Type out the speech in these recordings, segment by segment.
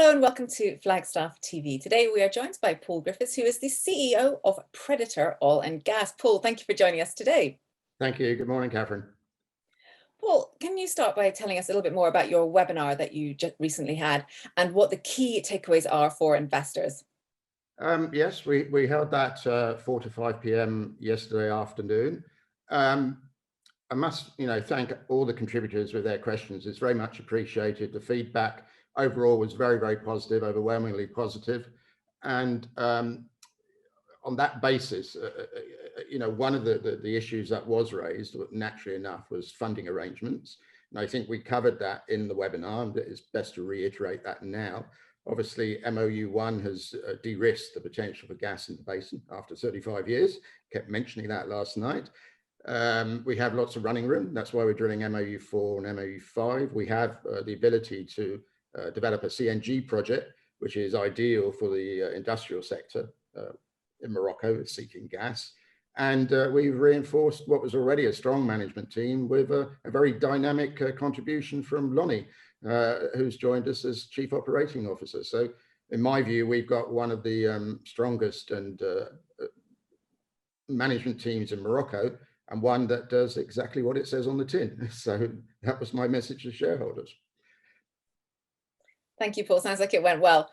Hello and welcome to Flagstaff TV. Today we are joined by Paul Griffiths, who is the CEO of Predator Oil and Gas. Paul, thank you for joining us today. Thank you. Good morning, Catherine. Paul, can you start by telling us a little bit more about your webinar that you just recently had and what the key takeaways are for investors? Yes, we held that 4 to 5 p.m. yesterday afternoon. I must, thank all the contributors with their questions. It's very much appreciated. The feedback overall was very, very positive, overwhelmingly positive. And on that basis, one of the issues that was raised, naturally enough, was funding arrangements. And I think we covered that in the webinar, and it's best to reiterate that now. Obviously, MOU1 has de-risked the potential for gas in the basin after 35 years. Kept mentioning that last night. We have lots of running room. That's why we're drilling MOU4 and MOU5. We have the ability to develop a CNG project, which is ideal for the industrial sector in Morocco, seeking gas. And we've reinforced what was already a strong management team with a very dynamic contribution from Lonnie, who's joined us as Chief Operating Officer. So in my view, we've got one of the strongest and management teams in Morocco, and one that does exactly what it says on the tin. So that was my message to shareholders. Thank you, Paul. Sounds like it went well.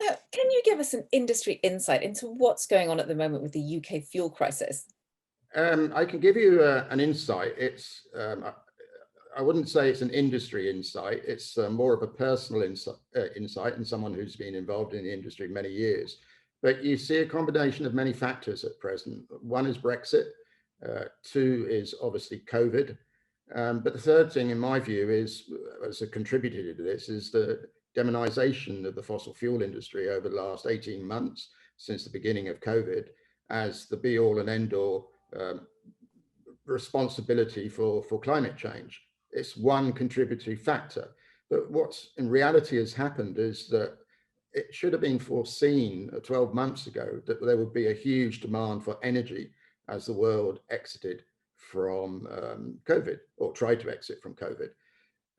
Now, can you give us an industry insight into what's going on at the moment with the UK fuel crisis? I can give you an insight. It's I wouldn't say it's an industry insight. It's more of a personal insight and someone who's been involved in the industry many years. But you see a combination of many factors at present. One is Brexit. Two is obviously COVID. But the third thing, in my view, is, as a contributor to this, is the demonization of the fossil fuel industry over the last 18 months since the beginning of COVID as the be-all and end-all responsibility for climate change. It's one contributory factor. But what's in reality has happened is that it should have been foreseen 12 months ago that there would be a huge demand for energy as the world exited from COVID, or tried to exit from COVID.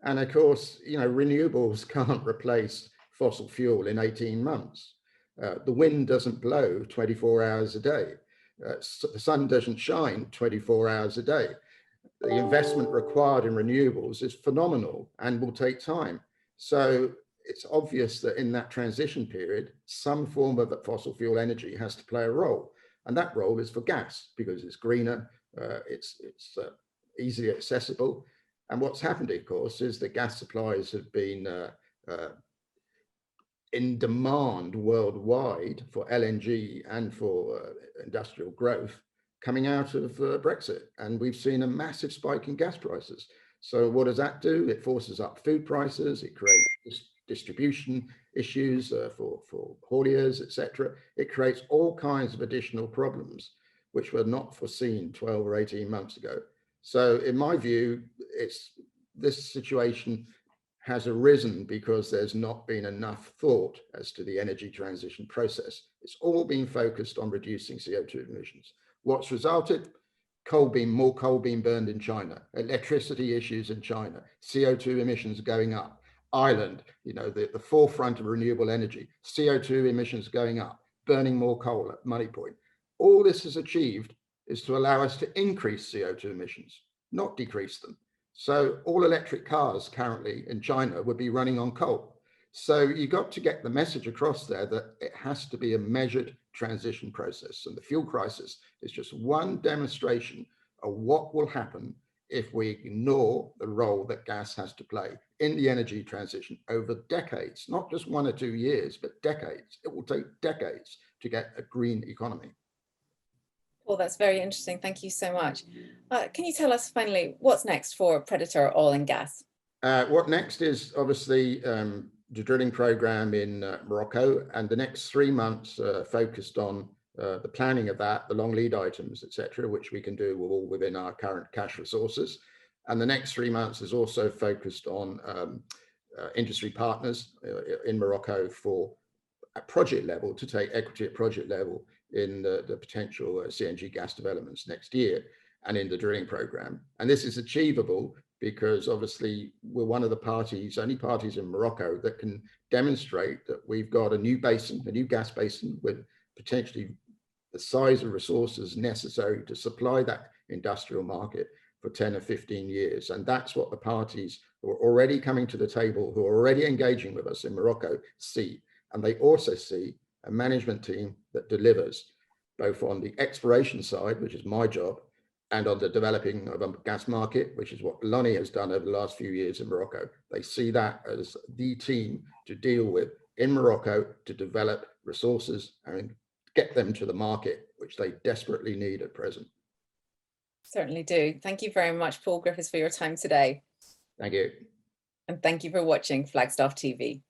And of course, renewables can't replace fossil fuel in 18 months. The wind doesn't blow 24 hours a day. The sun doesn't shine 24 hours a day. The investment required in renewables is phenomenal and will take time. So it's obvious that in that transition period, some form of fossil fuel energy has to play a role. And that role is for gas, because it's greener, it's easily accessible. And what's happened, of course, is that gas supplies have been in demand worldwide for LNG and for industrial growth coming out of Brexit. And we've seen a massive spike in gas prices. So what does that do? It forces up food prices, it creates distribution issues for hauliers, etc. It creates all kinds of additional problems which were not foreseen 12 or 18 months ago. So in my view, this situation has arisen because there's not been enough thought as to the energy transition process. It's all been focused on reducing CO2 emissions. What's resulted? More coal being burned in China, electricity issues in China, CO2 emissions going up. Ireland, the forefront of renewable energy, CO2 emissions going up, burning more coal at Money Point. All this has achieved is to allow us to increase CO2 emissions, not decrease them. So all electric cars currently in China would be running on coal. So you got to get the message across there that it has to be a measured transition process. And the fuel crisis is just one demonstration of what will happen if we ignore the role that gas has to play in the energy transition over decades, not just 1 or 2 years, but decades. It will take decades to get a green economy. Well, that's very interesting. Thank you so much. Can you tell us finally what's next for Predator Oil and Gas? What next is obviously the drilling program in Morocco, and the next 3 months focused on the planning of that, the long lead items, etc., which we can do all within our current cash resources. And the next 3 months is also focused on industry partners in Morocco for at project level, to take equity at project level in the potential CNG gas developments next year and in the drilling program. And this is achievable because obviously we're one of the parties, only parties in Morocco that can demonstrate that we've got a new basin, a new gas basin with potentially the size of resources necessary to supply that industrial market for 10 or 15 years. And that's what the parties who are already coming to the table, who are already engaging with us in Morocco, see. And they also see a management team that delivers, both on the exploration side, which is my job, and on the developing of a gas market, which is what Lonnie has done over the last few years in Morocco. They see that as the team to deal with in Morocco to develop resources and get them to the market, which they desperately need at present. Certainly do. Thank you very much, Paul Griffiths, for your time today. Thank you. And thank you for watching Flagstaff TV.